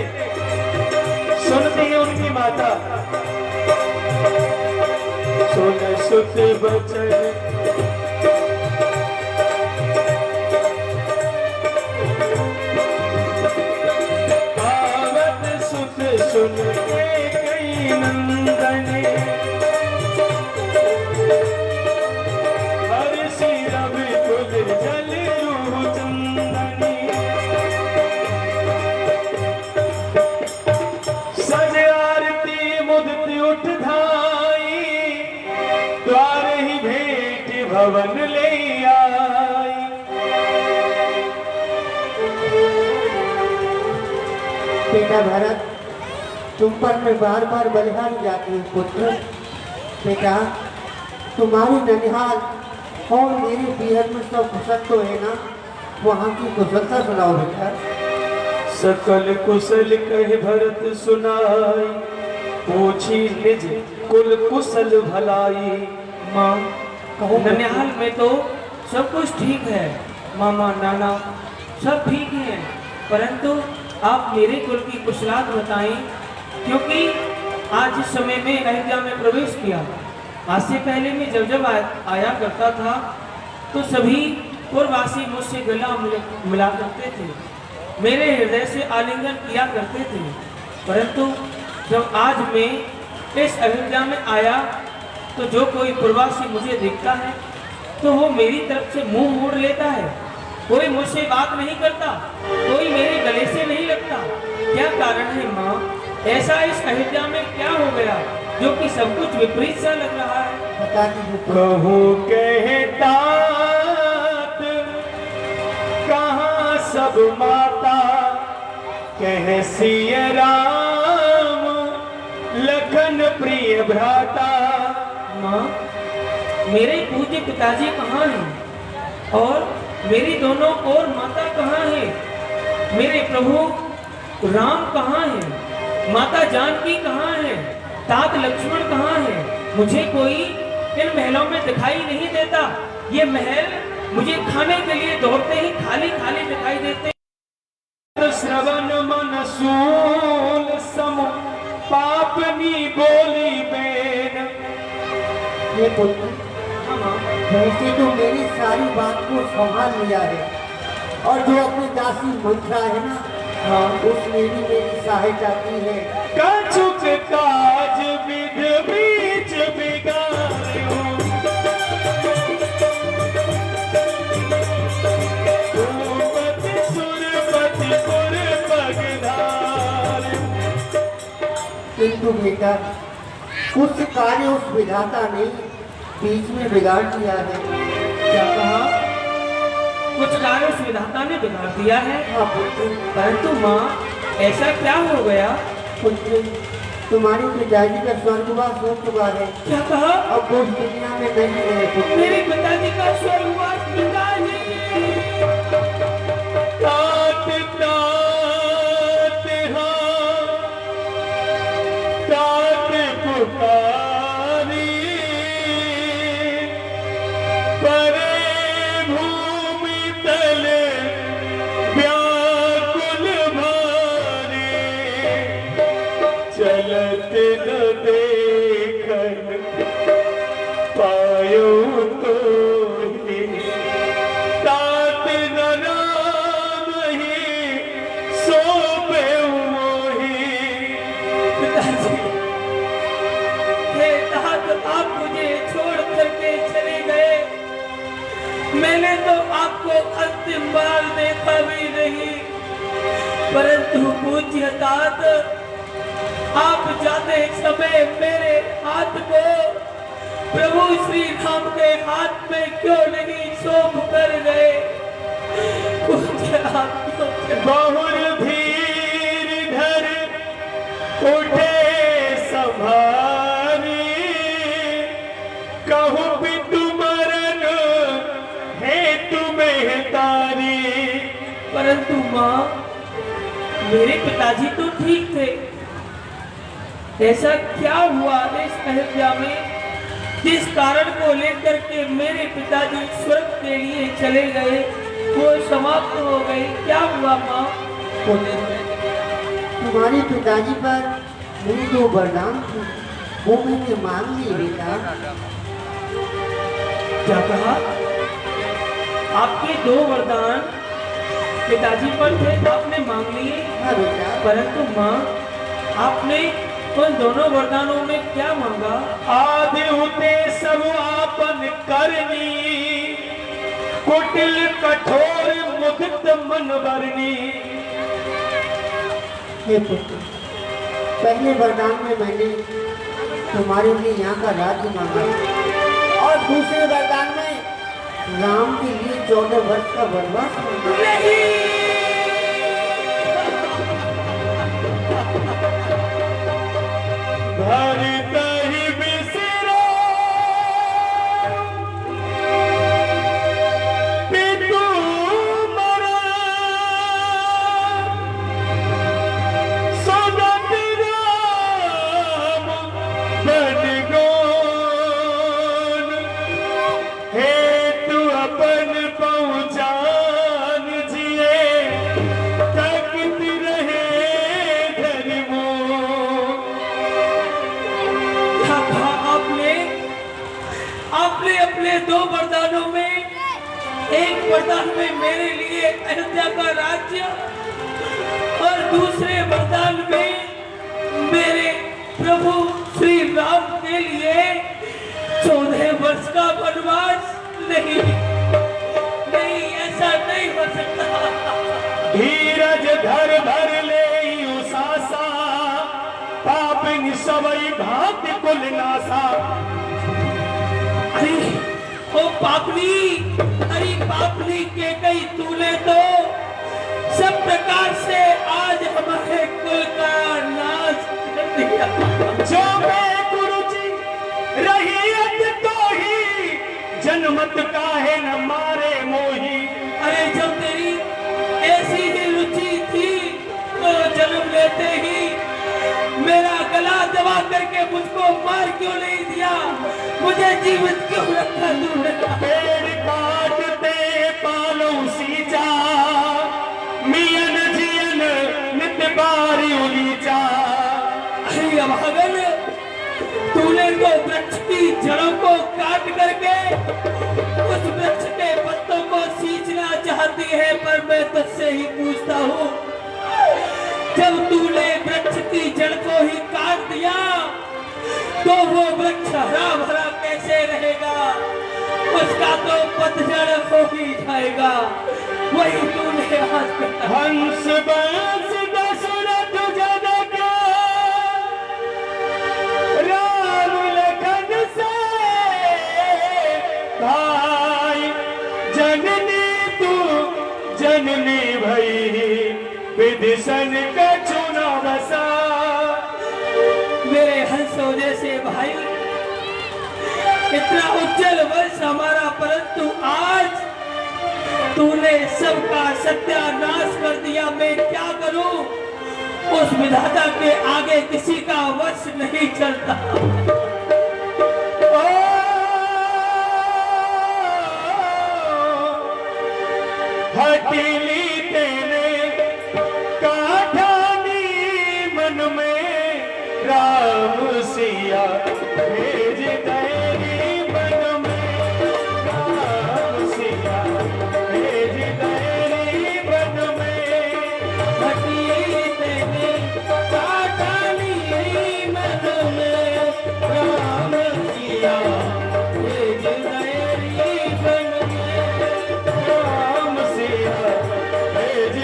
सुनती है उनकी माता, सुन सुत बचन आवत सुत सुन के कई नंदन, बेटा भरत, तुम पर मैं बार बार बलिहारी जाती हूँ पुत्र। बेटा, तुम्हारी ननिहाल और मेरे बिहर में सब कुशल तो है ना? वहाँ की कुशलता सुनाओ बेटा। सकल कुशल कह भरत सुनाई, पूछी निज कुल कुशल भलाई। माँ, ननिहाल में तो सब कुछ ठीक है, मामा नाना सब ठीक है, परंतु आप मेरे कुल की कुशलात बताएं, क्योंकि आज इस समय में अयोध्या में प्रवेश किया। आज से पहले मैं जब आया करता था तो सभी पूर्ववासी मुझसे गला मिला करते थे, मेरे हृदय से आलिंगन किया करते थे, परंतु जब आज मैं इस अयोध्या में आया तो जो कोई प्रवासी मुझे देखता है तो वो मेरी तरफ से मुंह मोड़ लेता है, कोई मुझसे बात नहीं करता, कोई मेरे गले से नहीं लगता। क्या कारण है माँ? ऐसा इस अयोध्या में क्या हो गया जो कि सब कुछ विपरीत सा लग रहा है? बता दीजिए। कहूँ कहता कहाँ सब माता, कह सिय राम लखन प्रिय भ्राता। माँ, मेरे पूज्य पिताजी कहाँ हैं और मेरी दोनों और माता कहाँ है? मेरे प्रभु राम कहाँ है? माता जानकी कहाँ है? तात लक्ष्मण कहाँ है? मुझे कोई इन महलों में दिखाई नहीं देता। ये महल मुझे खाने के लिए दौड़ते ही खाली खाली दिखाई देते। श्रवण मन सूल सम पापनी बोली बेन। ये पुत्र, वैसे तो मेरी सारी बात को संभाल लिया है और जो अपनी दासी मंत्रा है ना, हाँ, उसने भी मेरी सहायता की है। कछुक काज विध बीच बिगाड़ो, भूपति सुरपति पुर पगधारे। किंतु बेटा, कुछ कार्य उस विधाता ने बीच में बिगाड़ दिया है। क्या कहा? कुछ कार्य उस विधाता ने बिगाड़ दिया है? हाँ पुत्र। परंतु माँ, ऐसा क्या हो गया? पुत्र, तुम्हारे पिताजी का स्वर्गवास हो चुका है। क्या कहा? अब वो इस दुनिया में नहीं रहे पुत्र। मेरे पिताजी का स्वर्गवास पिता है। तात तात हाँ, तात पुकारी, परे भूमि तल व्याकुल भारी, चलत न देखन पायो तो ही, तात न राम ही सोपे मोही। पिताजी, हे तात, आप मुझे छोड़ करके चले गए, मैंने तो आपको अंतिम बार देखा भी नहीं, परंतु पूज्य तात, आप जाते समय मेरे हाथ को प्रभु श्री राम के हाथ में क्यों नहीं सौंप कर गए? पूज्य आप क्यों? बहुर धीर धर उठे संभारी, कहूँ भी तुमरन है तुम्हें तारी। परंतु माँ, मेरे पिताजी तो ठीक थे, ऐसा क्या हुआ इस अयोध्या में जिस कारण को लेकर के मेरे पिताजी स्वर्ग के लिए चले गए, वो समाप्त हो गई? क्या हुआ माँ? तुम्हारे पिताजी पर मेरी जो वरदान थी वो मैंने मांग ली बेटा। क्या कहा? आपके दो वरदान पिताजी पर थे, आपने मांग लिए? हाँ बेटा। परंतु माँ, आपने उन दोनों वरदानों में क्या मांगा? आदि होते सब आपन करनी, कुटिल कठोर मुदित मन बरनी। हे पुत्र, पहले वरदान में मैंने तुम्हारे लिए यहाँ का राज्य मांगा और दूसरे वरदान में राम के लिए 14 वर्ष का वनवास मांगा। मेरे लिए अयोध्या का राज्य और दूसरे वरदान में मेरे प्रभु श्री राम के लिए 14 वर्ष का वनवास। नहीं नहीं, ऐसा नहीं हो सकता। धीरज धर धर ले उसासा, पापिन सबई भांति कुल नासा। अरे ओ पापनी, अरे पापनी के कई तूने तो सब प्रकार से आज हमारे कुल का नाश कर दिया। जो मैं गुरुजी रही तो ही जनमत काहे न मारे मोही। अरे जब तेरी ऐसी ही रुचि थी तो जन्म लेते ही मेरा गला दबा करके मुझको मार क्यों नहीं दिया, मुझे जीवित क्यों रखा तूने? पेड़ काटते पालो सींचा, मियन जियन नित बारी उलीचा। अरे अभागन, तूने तो वृक्ष की जड़ों को काट करके उस वृक्ष के पत्तों को सींचना चाहती है, पर मैं तुझसे ही पूछता हूँ, जब तूने वृक्ष की जड़ को ही काट दिया तो वो वृक्ष हरा भरा कैसे रहेगा? उसका तो पतझड़ हो ही जाएगा। वही तूने आज कहा। हंस बंस दशरथ जनक राम लखन से भाई, जननी तू जननी भई विदिशन का चुना बसा। मेरे हंसों जैसे भाई, इतना उज्जवल वर्ष हमारा, परंतु आज तूने सबका सत्यानाश कर दिया। मैं क्या करूं? उस विधाता के आगे किसी का वश नहीं चलता। हटीली तेने काठानी मन में राम सिया भेज तेरी मन में राम सिया भेज तेरी मन में। हटी तेरे काटानी मन में राम सिया भेज तेरी मन में। राम सिया भेज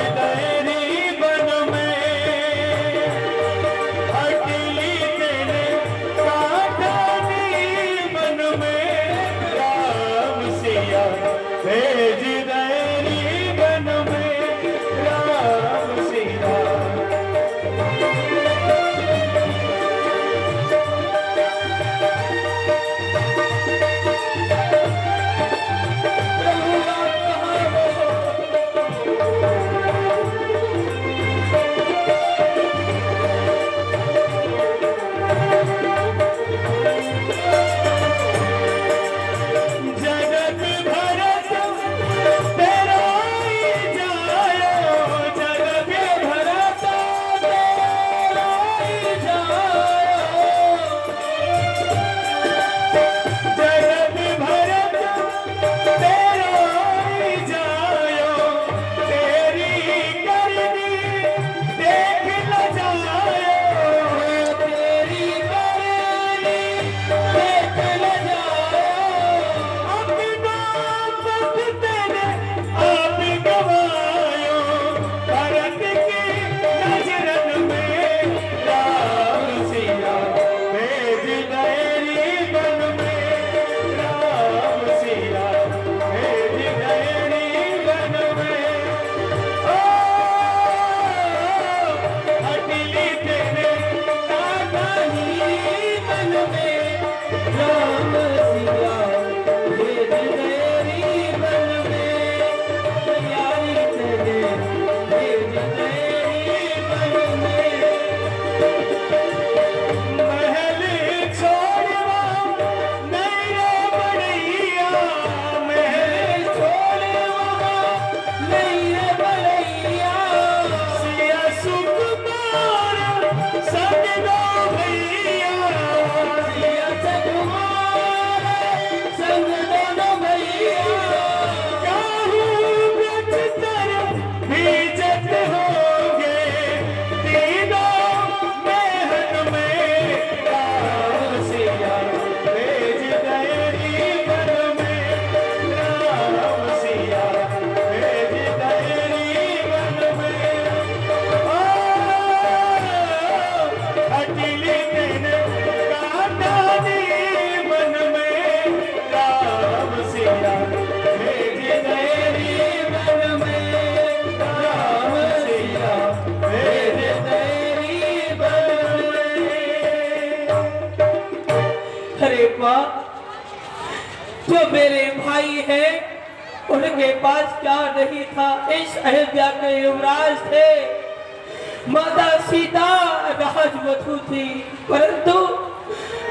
जो मेरे भाई हैं उनके पास क्या नहीं था। इस अयोध्या के युवराज थे, माता सीता राजवधु थी, परंतु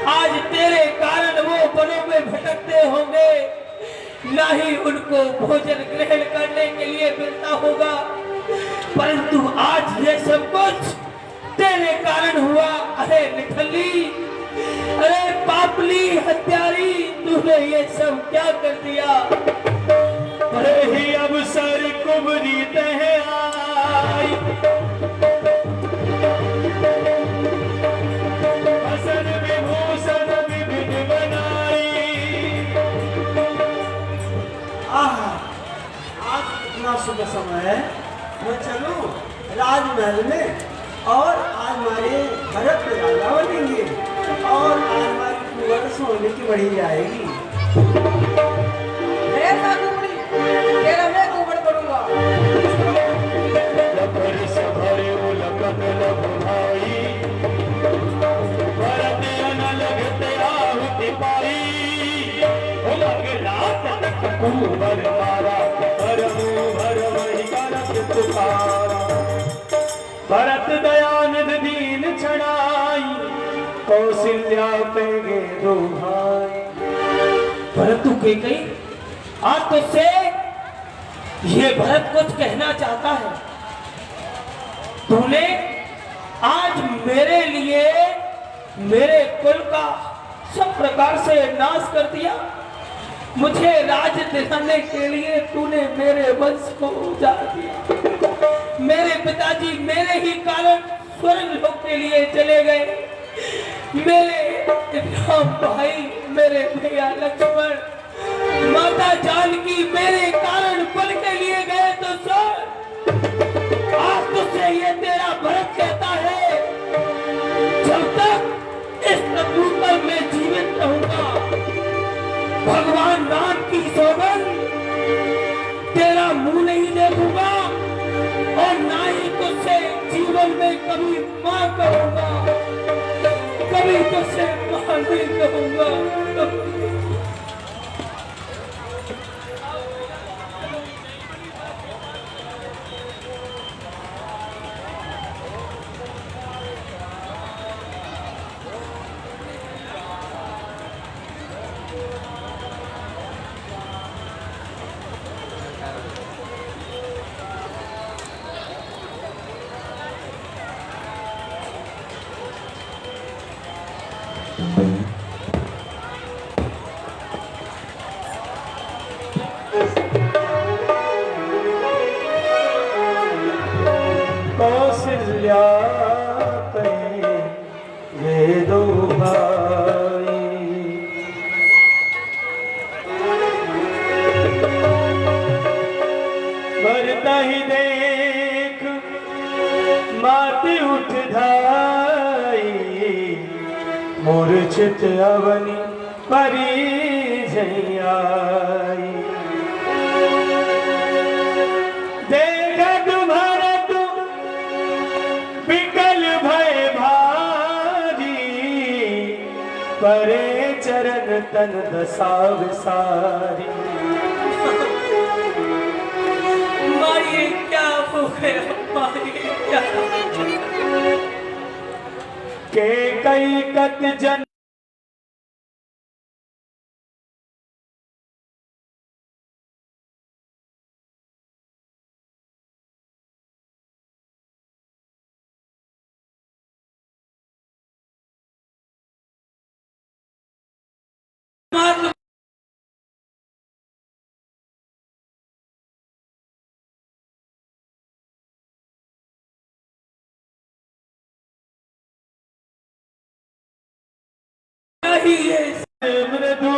आज तेरे कारण वो वनों में भटकते होंगे, ना ही उनको भोजन ग्रहण करने के लिए मिलता होगा। परंतु आज ये सब कुछ तेरे कारण हुआ। अरे निठल्ली, अरे पापली हत्यारी, तूने ये सब क्या कर दिया। अरे ही अवसर कुबरी तह आई, हसन विभूषण विभिन्न बनाई। आज इतना शुभ समय है, मैं चलूं राजमहल में और आज हमारे भरत राजा बनेंगे और आज हमारी कुंवर सोने की बढ़ी जाएगी। तेरा मैं कुंवर बनूंगा। लखन सभरे उलकन लभ भाई, भरत न लगते आहुति पाई। लग रात तक कुंवर मारा, भरमु भरम ही करत पुकारा। भरत दयानिधि दीन छड़ाई, कौशल्या पेगे दो भाई। परंतु कैकई आज तुझसे ये भरत कुछ कहना चाहता है। तूने आज मेरे लिए मेरे कुल का सब प्रकार से नाश कर दिया। मुझे राज दिलाने के लिए तूने मेरे वंश को उजाड़ दिया। मेरे पिताजी मेरे ही कारण स्वर्ग लोक के लिए चले गए। मेरे राम भाई, मेरे भैया लक्ष्मण, माता जानकी मेरे कारण बन के लिए गए। तो सुन, आज तुझसे ये तेरा भरत कहता है, जब तक इस पृथ्वी पर मैं जीवित रहूंगा, भगवान राम की सौगंध, तेरा मुंह नहीं देखूंगा और ना ही तुझसे जीवन में कभी मां करूंगा, कभी तुझसे मां नहीं कहूंगा। कौशल्या पे ये दो भाई। भरता ही देख माते उठ धाई, मूर्छित अवनी परी जई। परे चरण तन दशा विसारी। मारिए क्या हो गया, मारिए क्या। के कई कत जन मृदु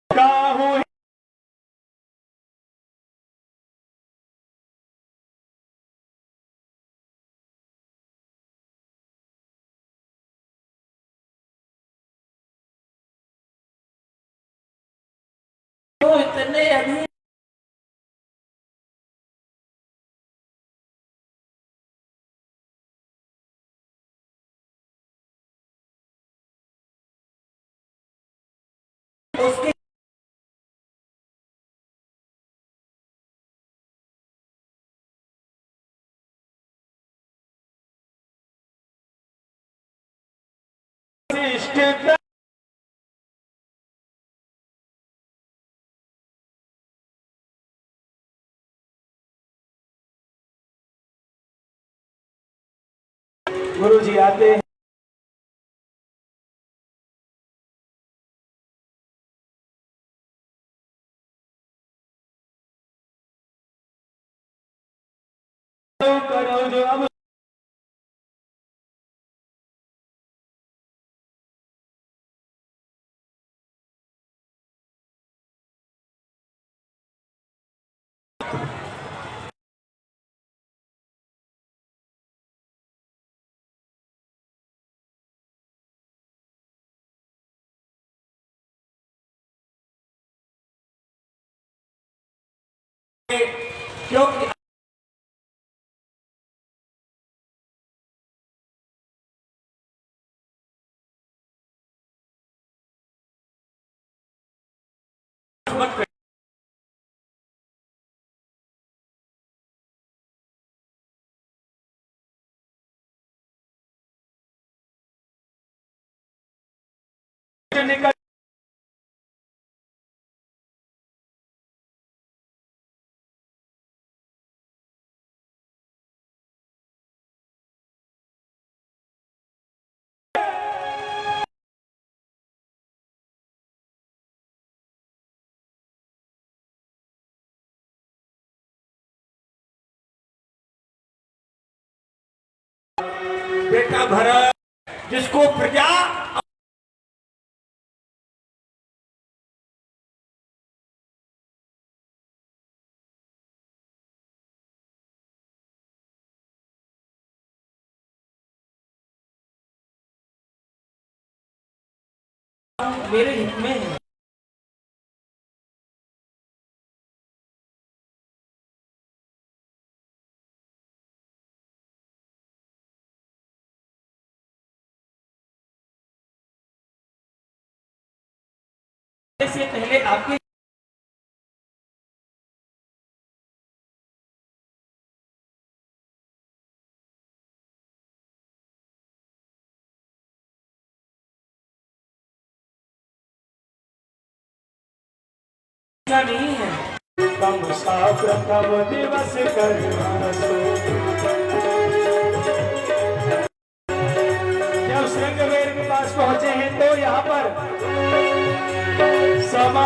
काहू चले अभी उसके स्टेट गुरु जी आते हैं। करो जो अब क्योंकि निकल बेटा भरत जिसको प्रजा मेरे हित में है। से पहले आपके नहीं है तम सा प्रथम दिवस जब श्रृंगवेर के पास पहुंचे हैं तो यहाँ पर समा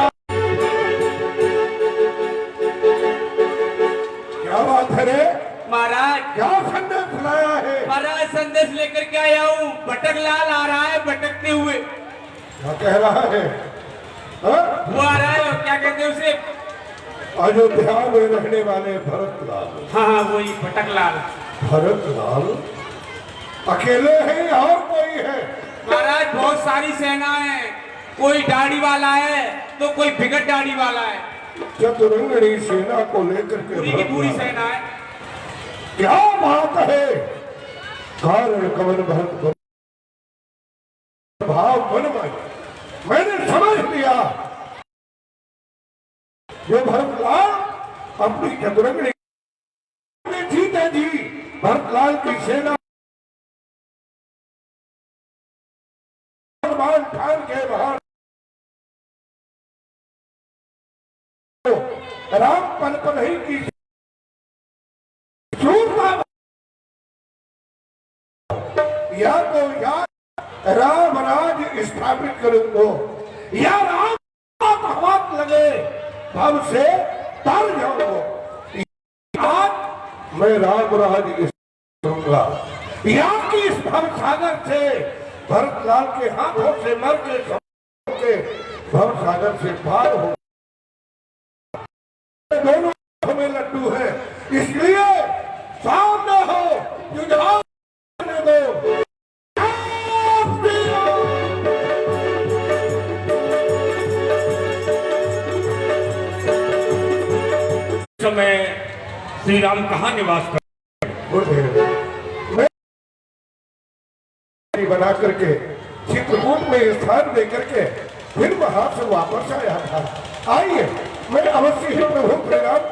क्या बात है रे? महाराज क्या संदेश लाया है? महाराज संदेश लेकर के आया हूँ। भटक लाल आ रहा है भटकते हुए। क्या कह रहा है? हाँ? वो आ रहा है और क्या कहते हैं उसे? अयोध्या में रहने वाले भरत लाल। हाँ हाँ वही भटक लाल। भरत लाल अकेले हैं और कोई है? महाराज बहुत सारी सेना है। कोई दाढ़ी वाला है तो कोई बिगड़ दाढ़ी वाला है। चतुरंगनी सेना को लेकर के पूरी की पूरी सेना है। क्या बात है? कारण कवन भरत भाव मन में मैंने समझ लिया। जो भरतलाल अपनी चतुरंगनी जीते जी भरतलाल की सेना ठान के बाहर राम पल ही की या तो या राम राज स्थापित करूंगा या राम हाथ लगे भव से तर जाऊंगा। आज मैं राम राज करूंगा या कि इस भव सागर से भरतलाल के हाथों से मर के भव सागर से पार हो। दोनों हमें लड्डू है इसलिए सामने हो युद्ध दो। श्री राम कहाँ निवास कर? मैं बना करके चित्रकूट में स्थान दे करके फिर वहां से वापस आया था। आइए, मैं अवश्य ही प्रभु श्री राम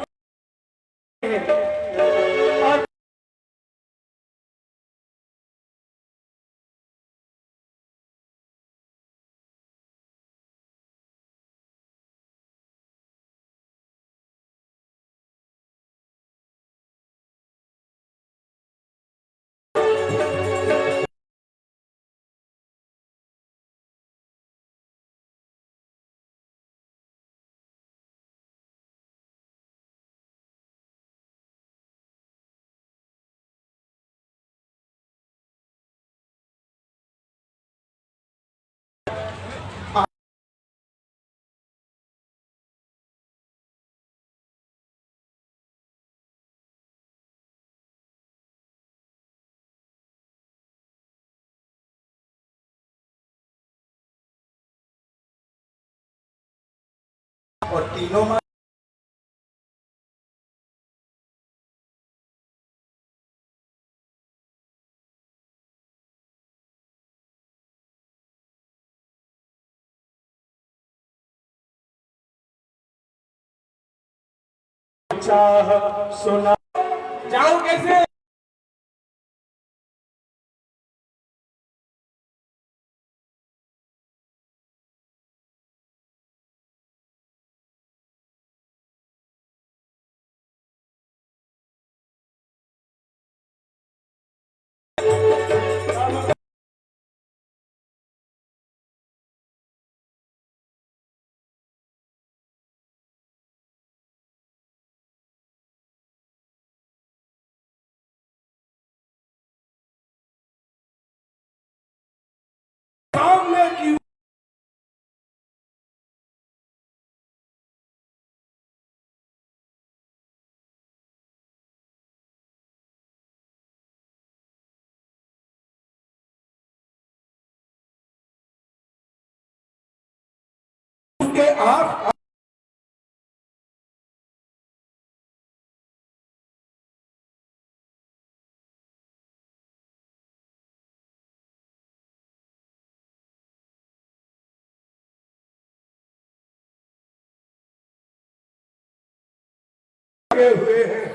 और तीनों माँ चाह सुना जाओ कैसे? सामने की उसके आस लगे हुए हैं।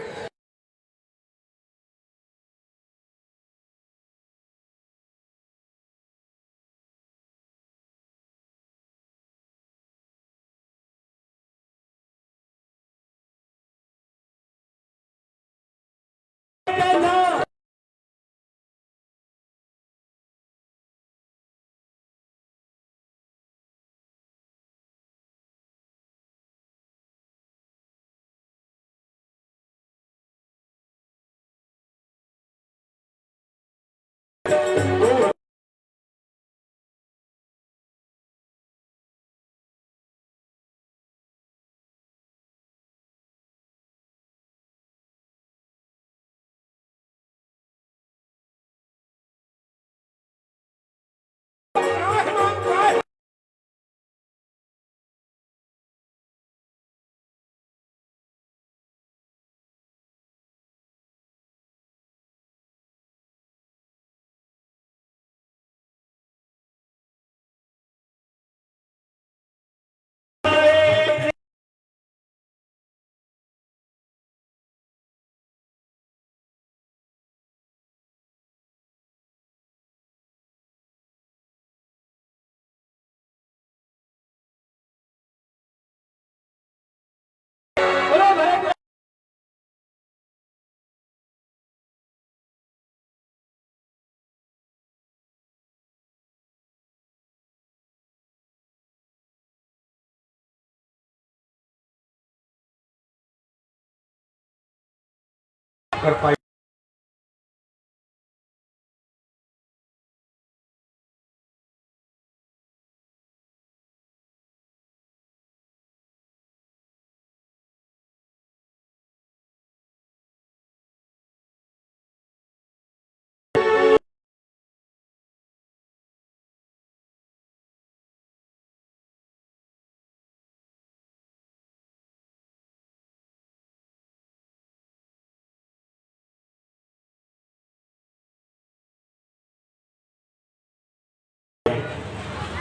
कर पाई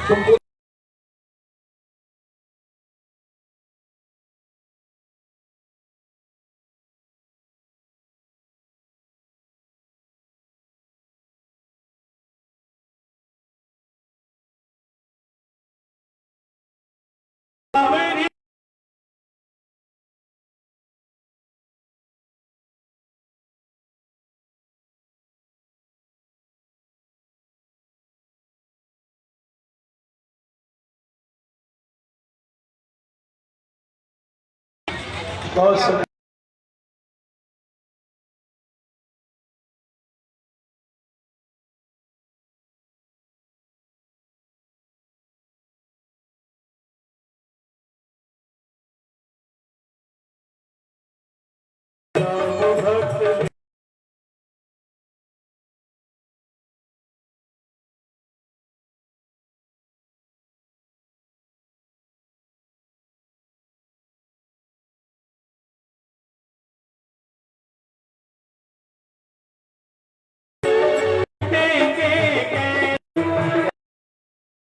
तुमको बहुत